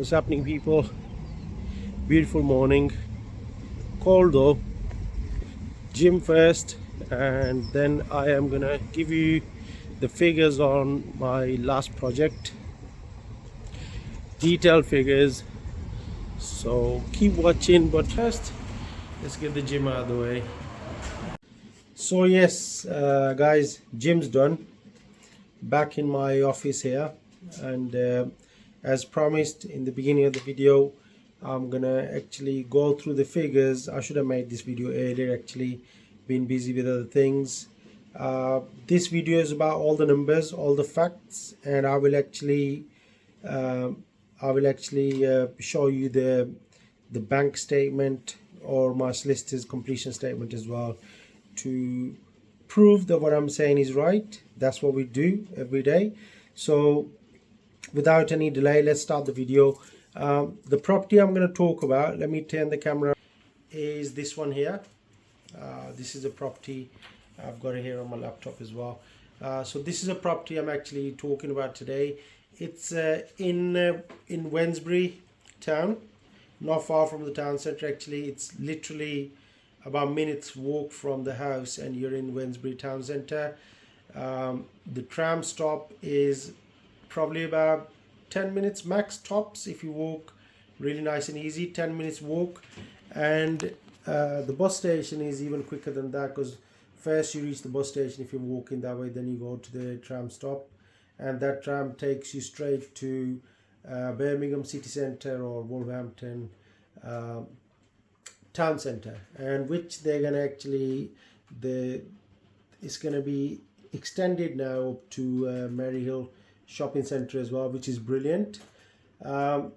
What's happening, people? Beautiful morning, cold though. Gym first, and then I am gonna give you the figures on my last project, detailed figures. So keep watching, but first let's get the gym out of the way. So yes, guys, gym's done. Back in my office here, and as promised in the beginning of the video, I'm gonna actually go through the figures. I should have made this video earlier, actually been busy with other things. This video is about all the numbers, all the facts, and I will actually show you the bank statement or my solicitor's completion statement as well, to prove that what I'm saying is right. That's what we do every day. So without any delay, let's start the video. The property I'm going to talk about, let me turn the camera, is this one here. This is a property, I've got it here on my laptop as well. So this is a property I'm actually talking about today. It's in Wednesbury town, not far from the town centre. Actually, it's literally about a minute's walk from the house and you're in Wednesbury town centre. The tram stop is probably about 10 minutes max tops if you walk really nice and easy, 10 minutes walk. And the bus station is even quicker than that, because first you reach the bus station if you're walking that way, then you go to the tram stop, and that tram takes you straight to Birmingham city centre or Wolverhampton town centre, and which they're going to actually, it's going to be extended now to Maryhill shopping centre as well, which is brilliant.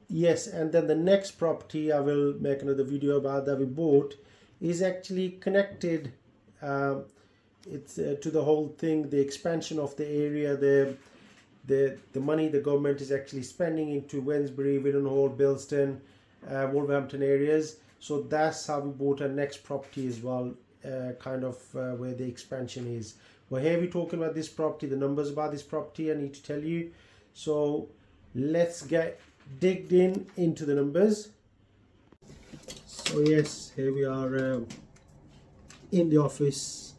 Yes, and then the next property I will make another video about that we bought is actually connected. It's to the whole thing, the expansion of the area, the money the government is actually spending into Wednesbury, Willenhall, Bilston, Wolverhampton areas. So that's how we bought our next property as well, kind of where the expansion is. Well, here we're talking about this property, the numbers about this property I need to tell you. So let's get digged into the numbers. So yes, here we are in the office.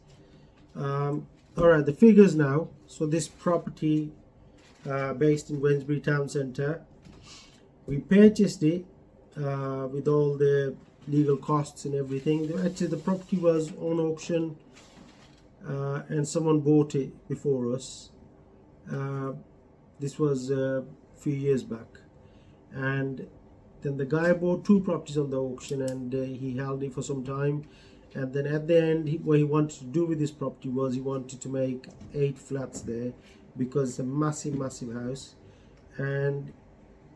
All right, the figures now. So this property based in Wednesbury town centre, we purchased it with all the legal costs and everything. Actually, the property was on auction and someone bought it before us. This was a few years back, and then the guy bought two properties on the auction, and he held it for some time. And then at the end, what he wanted to do with this property was he wanted to make 8 flats there, because it's a massive house, and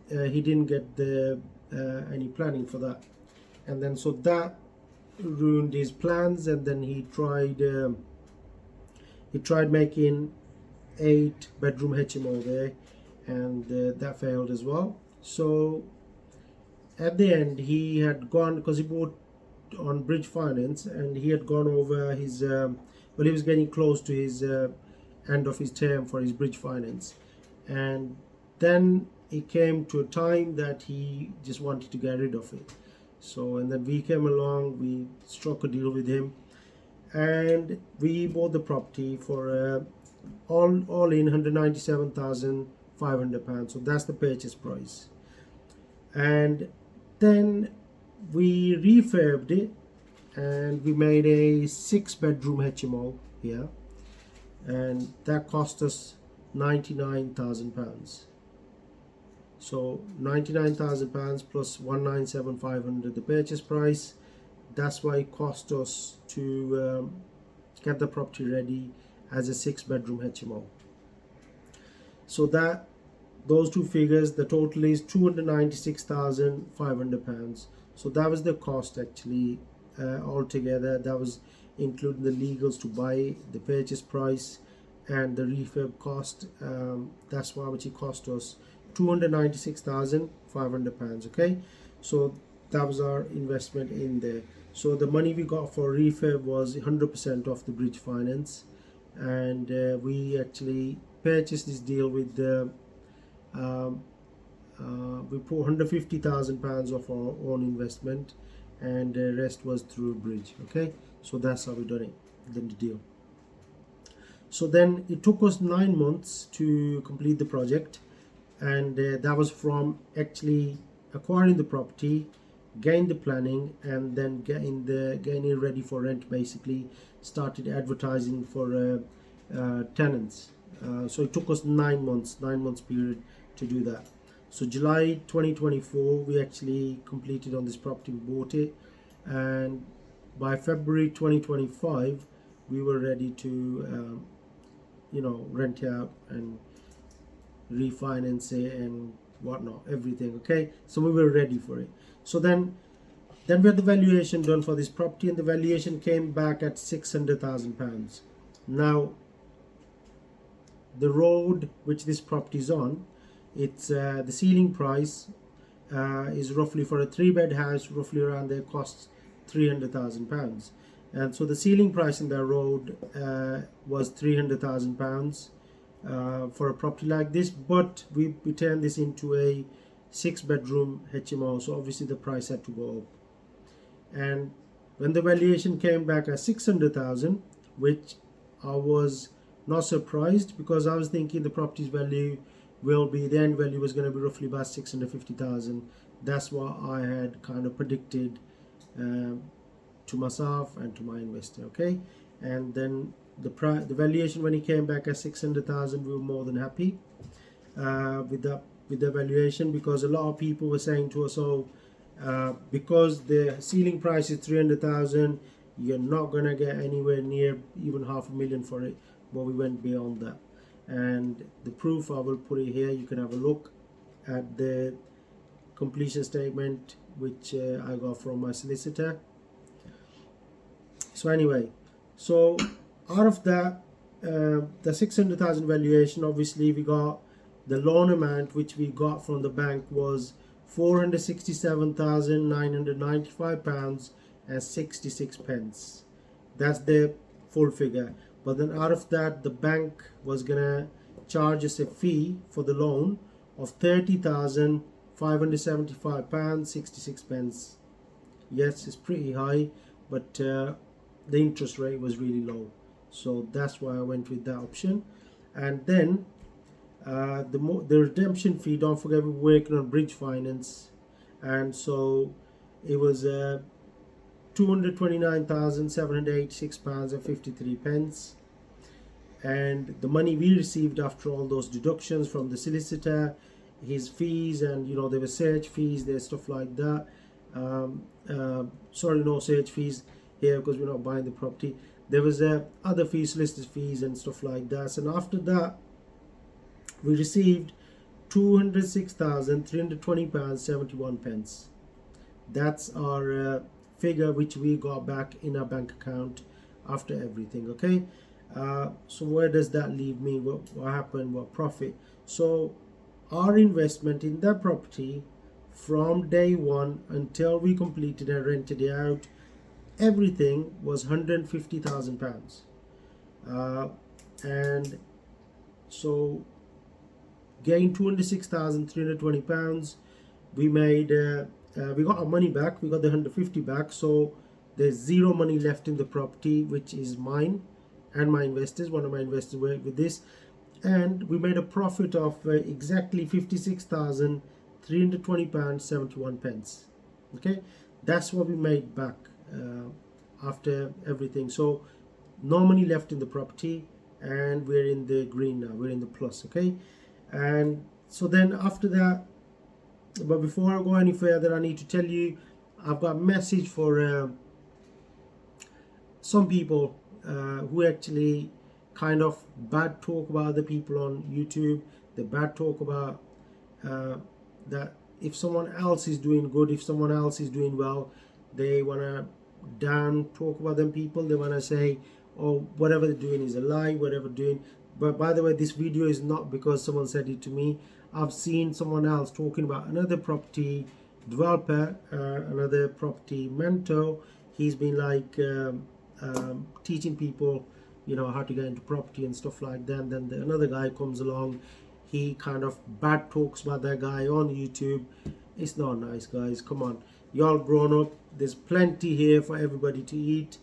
he didn't get the any planning for that. And then so that ruined his plans, and then he tried making 8-bedroom HMO there, and that failed as well. So at the end, he had gone, because he bought on bridge finance, and he had gone over his well, he was getting close to his end of his term for his bridge finance, and then it came to a time that he just wanted to get rid of it. So, and then we came along, we struck a deal with him, and we bought the property for all in £197,500. So that's the purchase price. And then we refurbed it, and we made a 6-bedroom HMO here, and that cost us £99,000. So £99,000 plus 197,500 the purchase price. That's why it cost us to get the property ready as a 6-bedroom HMO. So that those two figures, the total is £296,500. So that was the cost actually altogether. That was including the legals to buy, the purchase price, and the refurb cost. That's why which it cost us £296,500. Okay, so that was our investment in there. So the money we got for refurb was 100% of the bridge finance, and we actually purchased this deal with the we put £150,000 of our own investment, and the rest was through bridge. Okay, so that's how we done the deal. So then it took us 9 months to complete the project, and that was from actually acquiring the property, getting the planning, and then getting it ready for rent. Basically started advertising for tenants. So it took us 9 months period to do that. So July 2024 we actually completed on this property, we bought it, and by February 2025 we were ready to rent it out and refinance it and whatnot, everything. Okay, so we were ready for it. So then we had the valuation done for this property, and the valuation came back at £600,000. Now the road which this property is on, it's the ceiling price is roughly, for a 3-bed house, roughly around there costs £300,000, and so the ceiling price in that road was £300,000 for a property like this. But we turned this into a 6-bedroom HMO, so obviously the price had to go up. And when the valuation came back at 600,000, which I was not surprised, because I was thinking the property's value will be, the end value was going to be roughly about 650,000. That's what I had kind of predicted to myself and to my investor. Okay, and then the valuation, when it came back at 600,000, we were more than happy with the valuation, because a lot of people were saying to us, because the ceiling price is 300,000, you're not gonna get anywhere near even £500,000 for it. But we went beyond that, and the proof I will put it here. You can have a look at the completion statement which I got from my solicitor. So anyway, so out of that, the 600,000 valuation, obviously we got the loan amount which we got from the bank was £467,995.66. That's the full figure. But then out of that, the bank was gonna charge us a fee for the loan of £30,575.66. Yes, it's pretty high, but the interest rate was really low, so that's why I went with that option. And then the redemption fee, don't forget we're working on bridge finance, and so it was £229,786.53, and the money we received after all those deductions from the solicitor, his fees, and there were search fees, there's stuff like that. Sorry, no search fees here because we're not buying the property. There was other fees, solicitor fees and stuff like that. And after that, we received £206,320.71. That's our figure which we got back in our bank account after everything. Okay, so where does that leave me? What happened? What profit? So our investment in that property from day one until we completed and rented it out, everything was £150,000. And so getting £206,320, we made we got our money back, we got the 150 back, so there's zero money left in the property, which is mine and my investors. One of my investors worked with this, and we made a profit of exactly £56,320.71. Okay, that's what we made back after everything. So no money left in the property, and we're in the green now, we're in the plus. Okay, and so then after that, but before I go any further, I need to tell you I've got a message for some people who actually kind of bad talk about other people on YouTube. They bad talk about that if someone else is doing good, if someone else is doing well, they want to down talk about them people. They want to say, oh, whatever they're doing is a lie, whatever doing. But by the way, this video is not because someone said it to me. I've seen someone else talking about another property developer, another property mentor. He's been like teaching people, how to get into property and stuff like that. And then another guy comes along, he kind of bad talks about that guy on YouTube. It's not nice, guys. Come on, y'all grown up. There's plenty here for everybody to eat.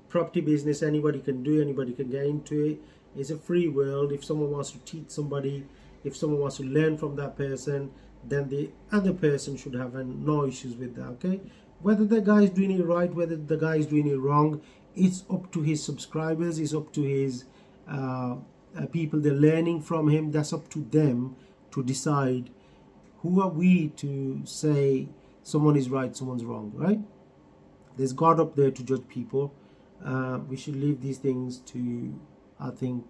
Property business, anybody can do, anybody can get into it. It's a free world. If someone wants to teach somebody, if someone wants to learn from that person, then the other person should have no issues with that. Okay, whether the guy is doing it right, whether the guy is doing it wrong, it's up to his subscribers, it's up to his people they're learning from him. That's up to them to decide. Who are we to say someone is right, someone's wrong, right? There's God up there to judge people. We should leave these things to, I think,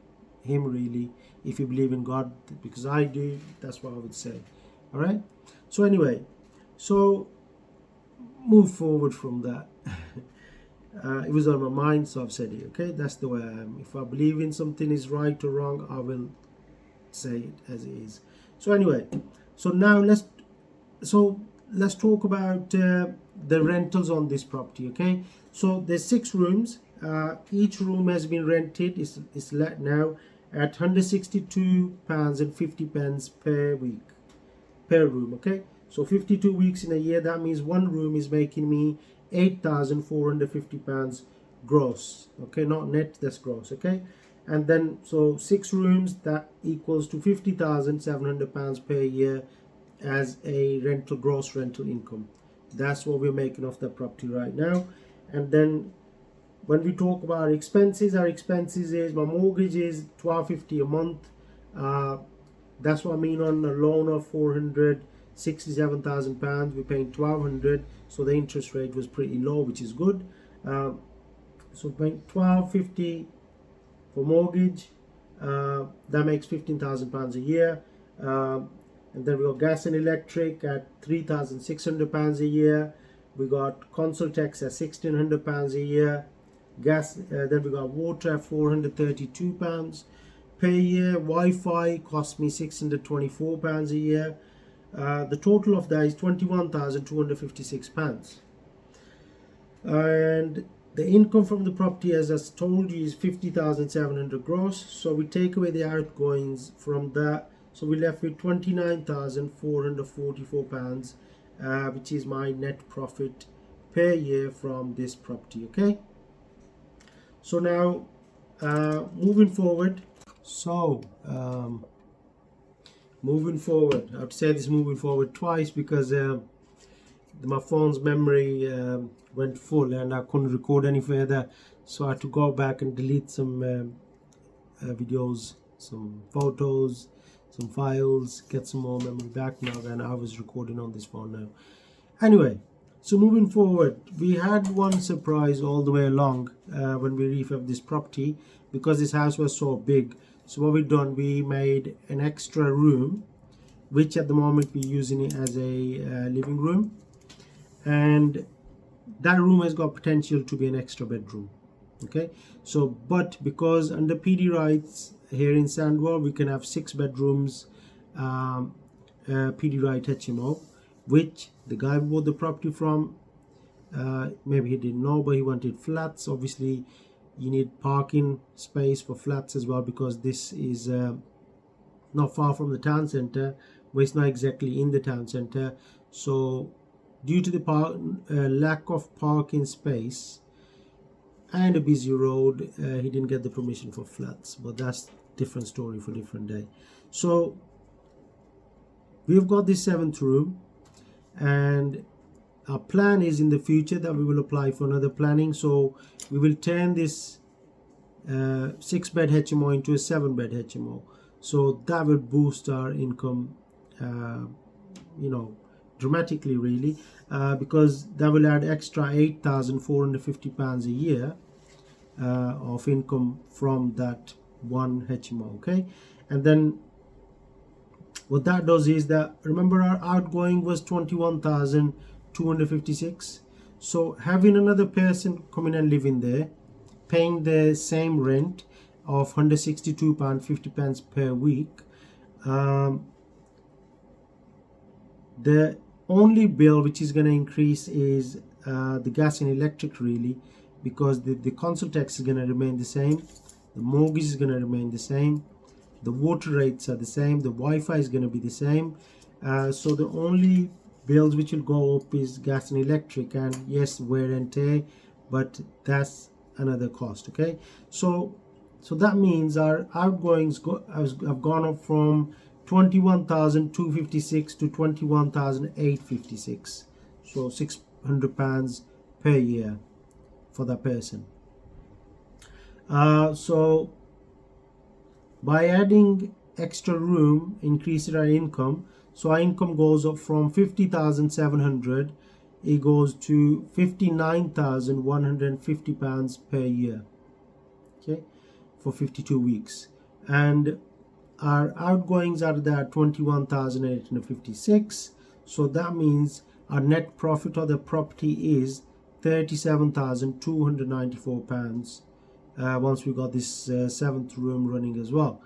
him really, if you believe in God, because I do. That's what I would say. All right, so anyway, so move forward from that. It was on my mind, so I've said it. Okay, that's the way I am. If I believe in something is right or wrong, I will say it as it is. So anyway, so now let's talk about the rentals on this property. Okay, so there's 6 rooms. Each room has been rented. It's let now at £162.50 per week per room. Okay, so 52 weeks in a year, that means one room is making me £8,450 gross. Okay, not net, that's gross. Okay, and then so 6 rooms, that equals to £50,700 per year as a rental, gross rental income. That's what we're making off the property right now. And then when we talk about our expenses is my mortgage is £1,250 a month. That's what I mean. On a loan of £467,000, we're paying £1,200, so the interest rate was pretty low, which is good. So paying £1,250 for mortgage, that makes £15,000 a year. And then we got gas and electric at £3,600 a year. We got council tax at £1,600 a year. Gas, then we got water at £432 per year. Wi-Fi cost me £624 a year. The total of that is £21,256. And the income from the property, as I told you, is £50,700 gross. So we take away the outgoings from that. So we're left with £29,444, which is my net profit per year from this property. Okay. So now, moving forward. So, moving forward, I have to say this moving forward twice because my phone's memory went full and I couldn't record any further. So I had to go back and delete some videos, some photos, some files, get some more memory back now than I was recording on this phone now. Anyway, so moving forward, we had one surprise all the way along when we refurbed this property, because this house was so big. So what we've done, we made an extra room, which at the moment we're using it as a living room, and that room has got potential to be an extra bedroom. Okay, so but because under PD rights here in Sandwell, we can have 6 bedrooms, PD right HMO, which the guy who bought the property from, maybe he didn't know, but he wanted flats. Obviously you need parking space for flats as well, because this is not far from the town center, but it's not exactly in the town center. So due to the lack of parking space and a busy road, he didn't get the permission for flats, but that's different story for different day. So we've got this 7th room, and our plan is in the future that we will apply for another planning. So we will turn this 6-bed HMO into a 7-bed HMO. So that will boost our income, dramatically, really, because that will add extra £8,450 a year of income from that one HMO. Okay, and then what that does is that, remember, our outgoing was £21,256. So having another person come in and live in there, paying the same rent of £162.50 per week, the only bill which is going to increase is the gas and electric, really, because the council tax is going to remain the same, the mortgage is going to remain the same, the water rates are the same, the Wi-Fi is going to be the same. So the only bills which will go up is gas and electric, and yes, wear and tear, but that's another cost. Okay, so that means our outgoings have gone up from 21,256 to 21,856, so £600 per year for that person. So by adding extra room increases our income. So our income goes up from 50,700, it goes to 59,150 pounds per year, okay, for 52 weeks. And our outgoings are there 21,856. So that means our net profit of the property is 37,294 pounds once we got this 7th room running as well.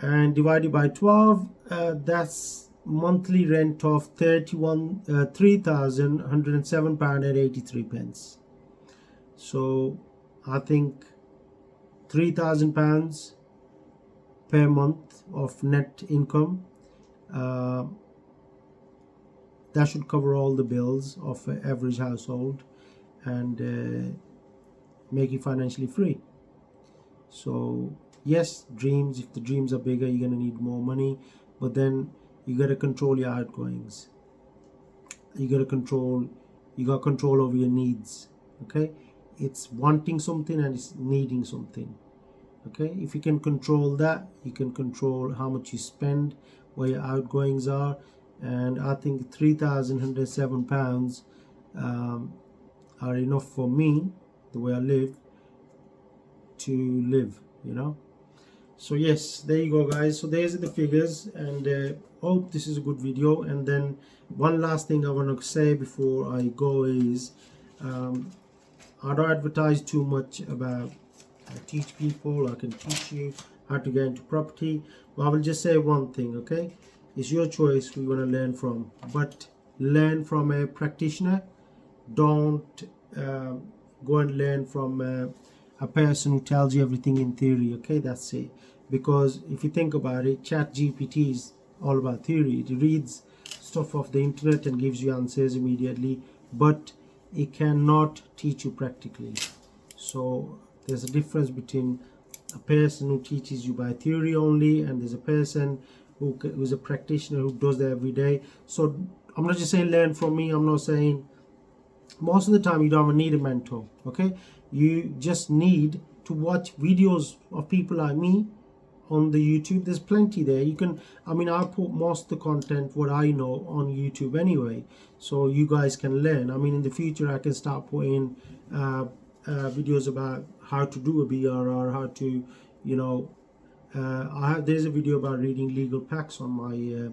And divided by 12, that's monthly rent of 3,107 pound and 83 pence. So I think 3,000 pounds per month of net income, that should cover all the bills of an average household and make you financially free. So yes, dreams, if the dreams are bigger, you're going to need more money, but then you got to control your outgoings. You got control over your needs. Okay, it's wanting something and it's needing something. Okay, if you can control that, you can control how much you spend, where your outgoings are. And I think £3,107 are enough for me, the way I live, to live, you know. So yes, there you go guys. So there's the figures, and hope this is a good video. And then one last thing I want to say before I go is I don't advertise too much about teach people. I can teach you how to get into property, but I will just say one thing, okay? It's your choice who you want to learn from, but learn from a practitioner. Don't go and learn from a person who tells you everything in theory. Okay, that's it. Because if you think about it, ChatGPT is all about theory. It reads stuff off the internet and gives you answers immediately, but it cannot teach you practically. So there's a difference between a person who teaches you by theory only, and there's a person who's a practitioner who does that every day. So I'm not just saying learn from me. I'm not saying, most of the time you don't even need a mentor. Okay, you just need to watch videos of people like me on the YouTube. There's plenty there. You can, I mean, I put most of the content what I know on YouTube anyway, so you guys can learn. I mean, in the future I can start putting videos about how to do a BRR, how to, you know, there's a video about reading legal packs on my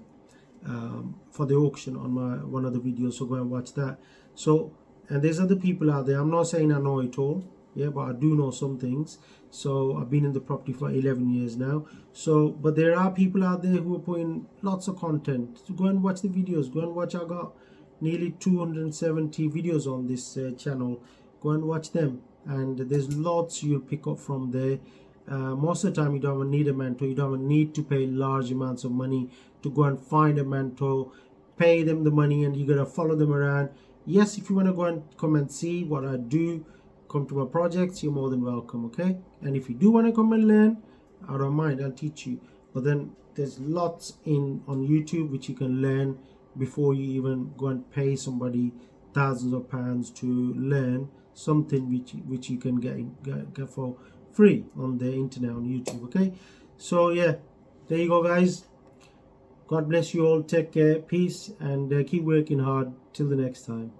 for the auction on my one of the videos, so go and watch that. So, and there's other people out there. I'm not saying I know it all, yeah, but I do know some things. So I've been in the property for 11 years now. So, but there are people out there who are putting lots of content. So go and watch the videos. Go and watch. I got nearly 270 videos on this channel. Go and watch them, and there's lots you'll pick up from there. Most of the time you don't even need a mentor. You don't even need to pay large amounts of money to go and find a mentor, pay them the money, and you gotta follow them around. Yes, if you want to go and come and see what I do, come to my projects, you're more than welcome. Okay, and if you do want to come and learn, I don't mind, I'll teach you. But then there's lots on YouTube which you can learn before you even go and pay somebody thousands of pounds to learn something which you can get for free on the internet, on YouTube. Okay, so yeah, there you go guys. God bless you all. Take care, peace, and keep working hard till the next time.